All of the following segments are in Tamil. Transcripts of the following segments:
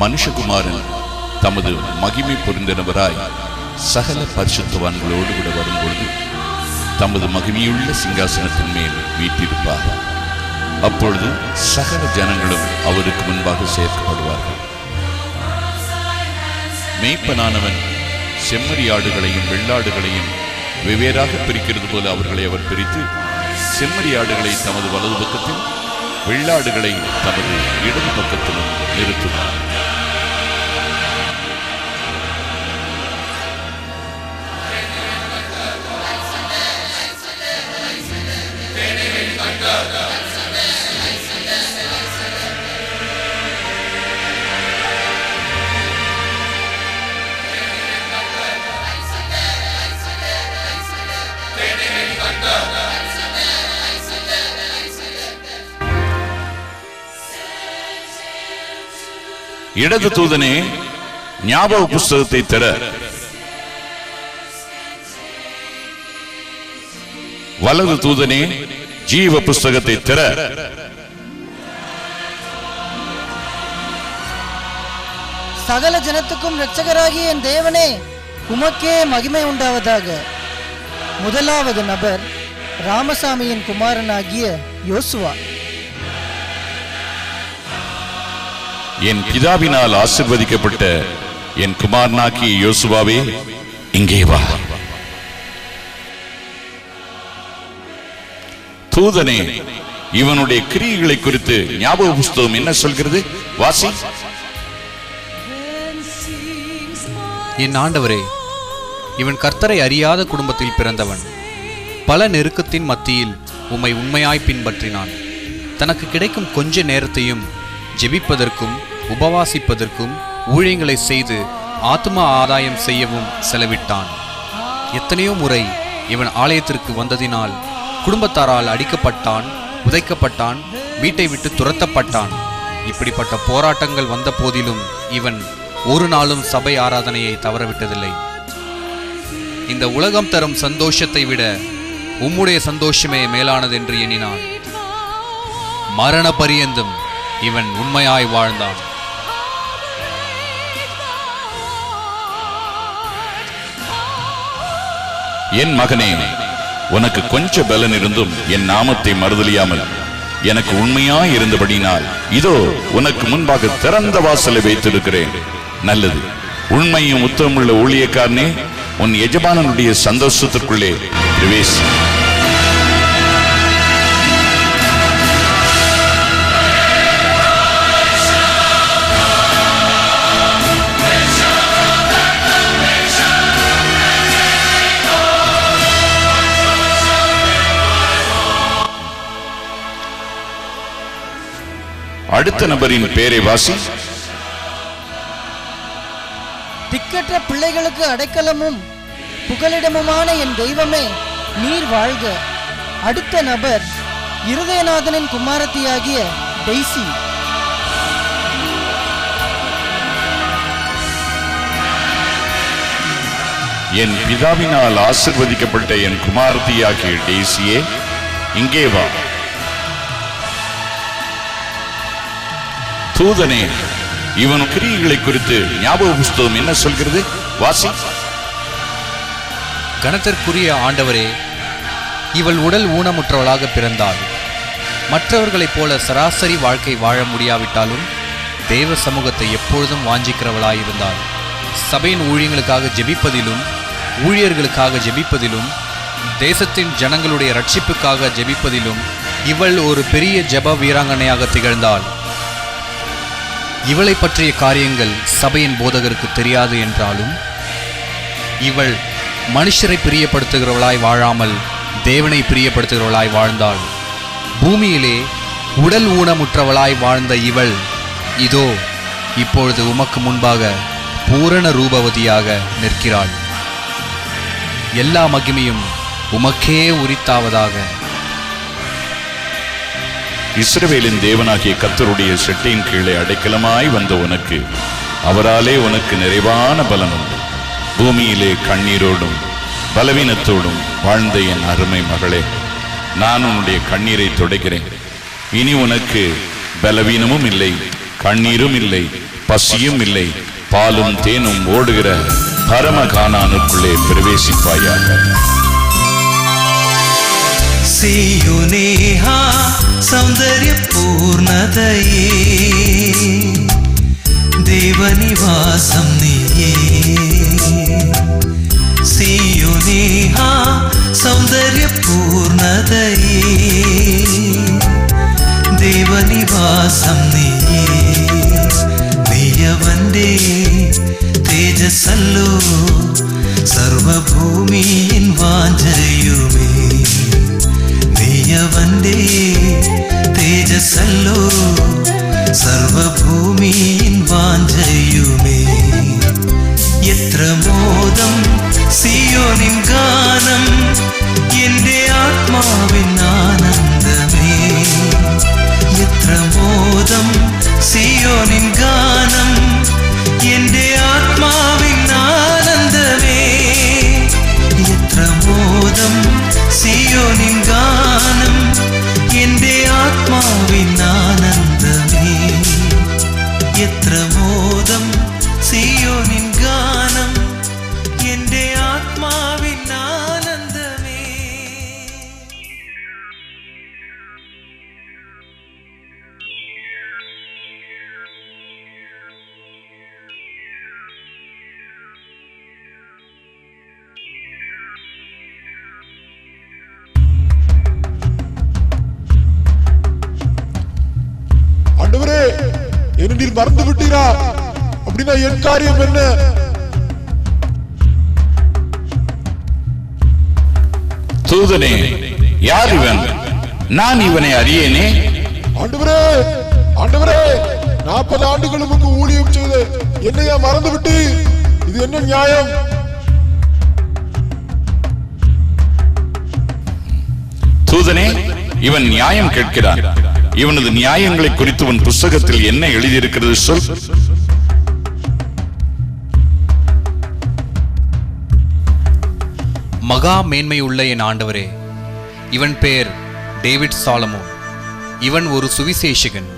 மனுஷகுமாரன் தமது மகிமை பொருந்தினவராய் சகல பரிசுத்தவான்களோடு கூட வரும்பொழுது தமது மகிமையுள்ள சிங்காசனத்தின் மேல் வீற்றிருப்பார். அப்பொழுது சகல ஜனங்களும் அவருக்கு முன்பாக சேர்க்கப்படுவார்கள். மேய்ப்பனானவன் செம்மறியாடுகளையும் வெள்ளாடுகளையும் வெவ்வேறாக பிரிக்கிறது போல அவர்களை அவர் பிரித்து செம்மறியாடுகளை தமது வலது பக்கத்தில் வெள்ளாடுகளை தமது இடது பக்கத்திலும் நிறுத்துவார். இடது தூதனே ஞாபக புஸ்தகத்தை தர, வலது தூதனே ஜீவ புஸ்தகத்தை தர. சகல ஜனத்துக்கும் இரட்சகராகிய என் தேவனே, உமக்கே மகிமை உண்டாவதாக. முதலாவது நபர் ராமசாமியின் குமாரனாகிய யோசுவா. என் பிதாவினால் ஆசீர்வதிக்கப்பட்ட என் குமாரனாகிய யோசுவாவே, இங்கே வா. தூதனே, இவனுடைய கிரியைகளை குறித்து ஞாபக புஸ்தகம் என்ன சொல்கிறது? வாசி. என் ஆண்டவரே, இவன் கர்த்தரை அறியாத குடும்பத்தில் பிறந்தவன். பல நெருக்கத்தின் மத்தியில் உம்மை உண்மையாய் பின்பற்றினான். தனக்கு கிடைக்கும் கொஞ்ச நேரத்தையும் ஜெபிப்பதற்கும் உபவாசிப்பதற்கும் ஊழியங்களை செய்து ஆத்ம ஆதாயம் செய்யவும் செலவிட்டான். எத்தனையோ முறை இவன் ஆலயத்திற்கு வந்ததினால் குடும்பத்தாரால் அடிக்கப்பட்டான், உதைக்கப்பட்டான், வீட்டை விட்டு துரத்தப்பட்டான். இப்படிப்பட்ட போராட்டங்கள் வந்த போதிலும் இவன் ஒரு நாளும் சபை ஆராதனையை தவறவிட்டதில்லை. இந்த உலகம் தரும் சந்தோஷத்தை விட உம்முடைய சந்தோஷமே மேலானது என்று எண்ணினான். மரண பரியந்தம் இவன் உண்மையாய் வாழ்ந்தான். என் மகனே, உனக்கு கொஞ்ச பலன் இருந்தும் என் நாமத்தை மறுதலியாமல் எனக்கு உண்மையாய் இருந்தபடினால் இதோ உனக்கு முன்பாக திறந்த வாசலை வைத்திருக்கிறேன். நல்லது. உண்மையும் உத்தமுள்ள ஊழியக்காரனே, உன் எஜமானனுடைய சந்தோஷத்திற்குள்ளே பிரவேசி. அடுத்த நபரின் பெயரை வாசி. திக்கற்ற பிள்ளைகளுக்கு அடைக்கலமும் புகலிடமுமான என் தெய்வமே, நீர் வாழ்க. அடுத்த நபர் இருதயநாதனின் குமாரத்தியாகிய டெய்சி. என் பிதாவினால் ஆசீர்வதிக்கப்பட்ட என் குமாரத்தியாகிய டெய்சியே, இங்கே வா. தூதனே, இவன் கிரியைகளை குறித்து ஞாபக புஸ்தகம் என்ன சொல்கிறது? வாசி. கனத்திற்குரிய ஆண்டவரே, இவள் உடல் ஊனமுற்றவளாக பிறந்தாள். மற்றவர்களைப் போல சராசரி வாழ்க்கை வாழ முடியாவிட்டாலும் தேவ சமூகத்தை எப்பொழுதும் வாஞ்சிக்கிறவளாயிருந்தாள். சபையின் ஊழியங்களுக்காக ஜெபிப்பதிலும் ஊழியர்களுக்காக ஜெபிப்பதிலும் தேசத்தின் ஜனங்களுடைய ரட்சிப்புக்காக ஜெபிப்பதிலும் இவள் ஒரு பெரிய ஜெப வீராங்கனையாக திகழ்ந்தாள். இவளை பற்றிய காரியங்கள் சபையின் போதகருக்கு தெரியாது என்றாலும் இவள் மனுஷரை பிரியப்படுத்துகிறவளாய் வாழாமல் தேவனை பிரியப்படுத்துகிறவளாய் வாழ்ந்தாள். பூமியிலே உடல் ஊனமுற்றவளாய் வாழ்ந்த இவள் இதோ இப்பொழுது உமக்கு முன்பாக பூரண ரூபவதியாக நிற்கிறாள். எல்லா மகிமையும் உமக்கே உரித்தாவதாக. இஸ்ரவேலின் தேவனாகிய கர்த்தருடைய செட்டையின் கீழே அடைக்கலமாய் வந்த உனக்கு அவராலே உனக்கு நிறைவான பலன் உண்டு. பூமியிலே கண்ணீரோடும் பலவீனத்தோடும் வாழ்ந்த என் அருமை மகளே, நான் உன்னுடைய கண்ணீரை துடைக்கிறேன். இனி உனக்கு பலவீனமும் இல்லை, கண்ணீரும் இல்லை, பசியும் இல்லை, பாலும் தேனும் ஓடுகிற பரமகானானுக்குள்ளே பிரவேசிப்பாயாக. சீயோனே சௌந்தர்ய பூர்ணதையே, தேவனிவாசம் நீயே. சீயோனே சௌந்தர்ய பூர்ணதையே, தேவனிவாസം നീയേ. നീയവന്റെ തേജസ്സല്ലോ സർവഭൂമിയിൻ വാഞ്ചയുമേ. നീയവന്റെ തേജസ്സല്ലോ സർവഭൂമിയിൻ വാഞ്ചയുമേ. എത്ര മോദം സിയോനിൻ ഗാനം, എൻ്റെ ആത്മാവിൻ ആനന്ദമേ. എത്ര മോദം സിയോനിൻ ഗാനം, എൻ്റെ ആത്മാവിൻ ആനന്ദമേ. എത്ര മോദം സിയോനിൻ ഗാനം, എൻ്റെ ആത്മാവിൻ ആനന്ദമേ. എത്ര മോദം സിയോനിൻ ഗാനം, എൻ്റെ ആത്മാവിൻ ആനന്ദമേ. ஆண்டவரே, என்ன நீர் மறந்து விட்டீரா? அப்படின்னா என் காரியம் என்ன? தூதனே, யார் இவன்? நான் இவனை அறியேனே. ஆண்டவரே, ஆண்டவரே, 40 ஆண்டுகள் உமக்கு ஊழியம் செய்த என்னையா மறந்து விட்டு? இது என்ன நியாயம்? தூதனே, இவன் நியாயம் கேட்கிறான். இவனது நியாயங்களை குறித்து உன் புஸ்தகத்தில் என்ன எழுதியிருக்கிறது சொல். மகா மேன்மையுள்ள என் ஆண்டவரே, இவன் பெயர் டேவிட் சாலமோன். இவன் ஒரு சுவிசேஷகன்.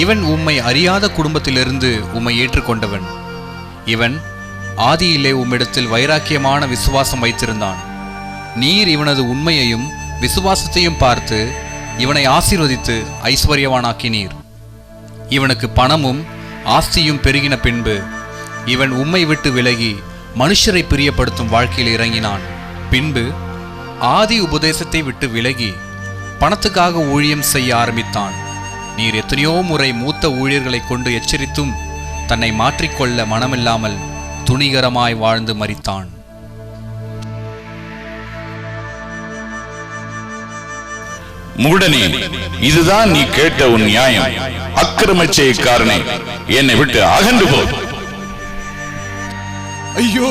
இவன் உம்மை அறியாத குடும்பத்திலிருந்து உம்மை ஏற்றுக்கொண்டவன். இவன் ஆதியிலே உம்மிடத்தில் வைராக்கியமான விசுவாசம் வைத்திருந்தான். நீர் இவனது உண்மையையும் விசுவாசத்தையும் பார்த்து இவனை ஆசீர்வதித்து ஐஸ்வர்யவானாக்கினீர். இவனுக்கு பணமும் ஆஸ்தியும் பெருகின பின்பு இவன் உம்மை விட்டு விலகி மனுஷரை பிரியப்படுத்தும் வாழ்க்கையில் இறங்கினான். பின்பு ஆதி உபதேசத்தை விட்டு விலகி பணத்துக்காக ஊழியம் செய்ய ஆரம்பித்தான். நீர் எத்தனையோ முறை மூத்த ஊழியர்களை கொண்டு எச்சரித்தும் தன்னை மாற்றிக்கொள்ள மனமில்லாமல் துணிகரமாய் வாழ்ந்து மரித்தான். மூடனே, இதுதான் நீ கேட்ட உன் நியாயம். அக்கிரமச்செயக்காரனே, என்னை விட்டு அகன்று போ. ஐயோ,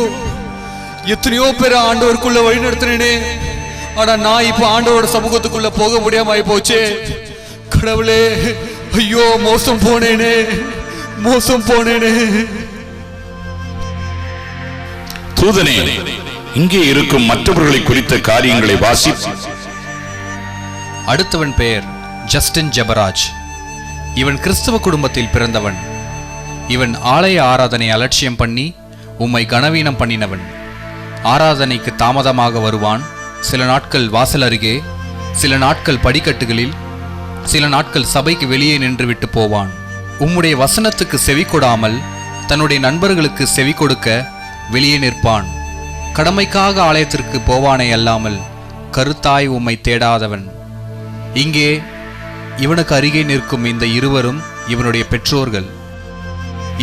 எத்தனையோ பேர் ஆண்டவருக்குள்ள வழி நடத்தினேனே. ஆனா நான் இப்ப ஆண்டவரோட சமூகத்துக்குள்ள போக முடியாம போச்சே. கடவுளே, ஐயோ, மோசம் போனேனே. தூதனே, இங்கே இருக்கும் மற்றவர்களை குறித்த காரியங்களை வாசி. அடுத்தவன் பெயர் ஜஸ்டின் ஜெபராஜ். இவன் கிறிஸ்தவ குடும்பத்தில் பிறந்தவன். இவன் ஆலய ஆராதனை அலட்சியம் பண்ணி உம்மை கனவீனம் பண்ணினவன். ஆராதனைக்கு தாமதமாக வருவான். சில நாட்கள் வாசல் அருகே, சில நாட்கள் படிக்கட்டுகளில், சில நாட்கள் சபைக்கு வெளியே நின்று விட்டு போவான். உம்முடைய வசனத்துக்கு செவி கொடாமல் தன்னுடைய நண்பர்களுக்கு செவி கொடுக்க வெளியே நிற்பான். கடமைக்காக ஆலயத்திற்கு போவானே அல்லாமல் கருத்தாய் உம்மை தேடாதவன். இங்கே இவனுக்கு அருகே நிற்கும் இந்த இருவரும் இவனுடைய பெற்றோர்கள்.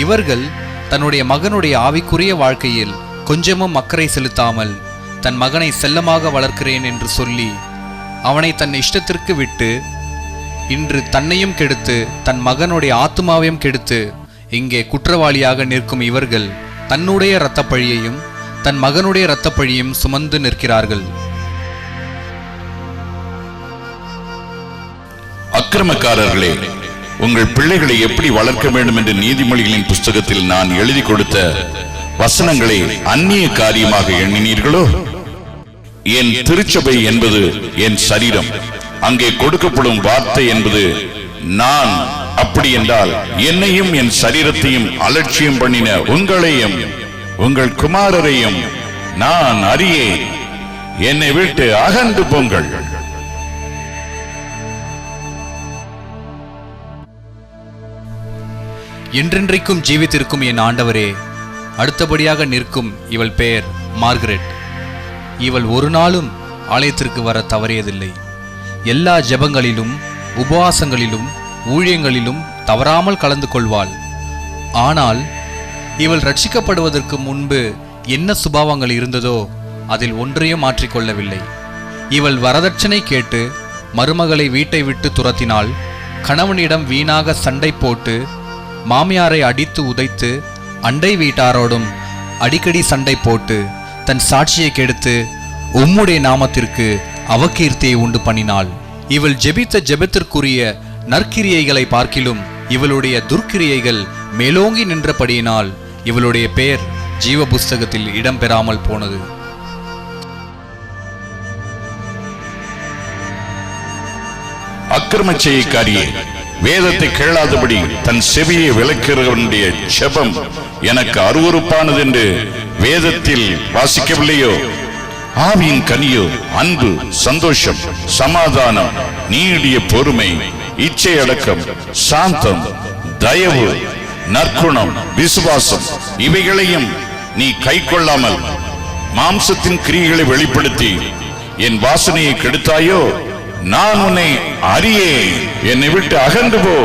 இவர்கள் தன்னுடைய மகனுடைய ஆவிக்குரிய வாழ்க்கையில் கொஞ்சமும் அக்கறை செலுத்தாமல் தன் மகனை செல்லமாக வளர்க்கிறேன் என்று சொல்லி அவனை தன் இஷ்டத்திற்கு விட்டு இன்று தன்னையும் கெடுத்து தன் மகனுடைய ஆத்துமாவையும் கெடுத்து இங்கே குற்றவாளியாக நிற்கும் இவர்கள் தன்னுடைய இரத்தப்பழியையும் தன் மகனுடைய இரத்தப்பழியையும் சுமந்து நிற்கிறார்கள். அக்கிரமக்காரர்களே, உங்கள் பிள்ளைகளை எப்படி வளர்க்க வேண்டும் என்று நீதிமொழிகளின் புஸ்தகத்தில் நான் எழுதி கொடுத்த வசனங்களை அந்நிய காரியமாக எண்ணினீர்களோ? என் திருச்சபை என்பது என் சரீரம். அங்கே கொடுக்கப்படும் வார்த்தை என்பது நான் அப்படி என்றால் என்னையும் என் சரீரத்தையும் அலட்சியம் பண்ணின உங்களையும் உங்கள் குமாரரையும் நான் அறியேன். என்னை விட்டு அகன்று போங்கள். என்றென்றைக்கும் ஜீவித்திருக்கும் என் ஆண்டவரே, அடுத்தபடியாக நிற்கும் இவள் பெயர் மார்கரெட். இவள் ஒரு நாளும் ஆலயத்திற்கு வர தவறியதில்லை. எல்லா ஜெபங்களிலும் உபவாசங்களிலும் ஊழியங்களிலும் தவறாமல் கலந்து கொள்வாள். ஆனால் இவள் ரட்சிக்கப்படுவதற்கு முன்பு என்ன சுபாவங்கள் இருந்ததோ அதில் ஒன்றையும் மாற்றிக்கொள்ளவில்லை. இவள் வரதட்சணை கேட்டு மருமகளை வீட்டை விட்டு துரத்தினாள். கணவனிடம் வீணாக சண்டை போட்டு மாமியாரை அடித்து உதைத்து அண்டை வீட்டாரோடும் அடிக்கடி சண்டை போட்டு தன் சாட்சியை கெடுத்து உம்முடைய நாமத்திற்கு அவகீர்த்தியை உண்டு பண்ணினாள். இவள் ஜெபித்த ஜெபத்திற்குரிய நற்கிரியைகளை பார்க்கிலும் இவளுடைய துர்க்கிரியைகள் மேலோங்கி நின்றபடியினால் இவளுடைய பெயர் ஜீவ புஸ்தகத்தில் இடம்பெறாமல் போனது. அக்கிரம செய்யக்காரியே, வேதத்தை கேளாதபடி தன் செவியை விலக்குகிறவனுடைய ஜெபம் எனக்கு அருவருப்பானது என்று வேதத்தில் வாசிக்கவில்லையோ? ஆவியின் கனியோ அன்பு, சந்தோஷம், சமாதானம், நீடிய பொறுமை, இச்சை அடக்கம், சாந்தம், தயவு, நற்குணம், விசுவாசம், இவைகளையும் நீ கைக்கொள்ளாமல் மாம்சத்தின் கிரியைகளை வெளிப்படுத்தி என் வாசனையை கெடுத்தாயோ? நான் உன்னை அறியேன். என்னை விட்டு அகன்று போ.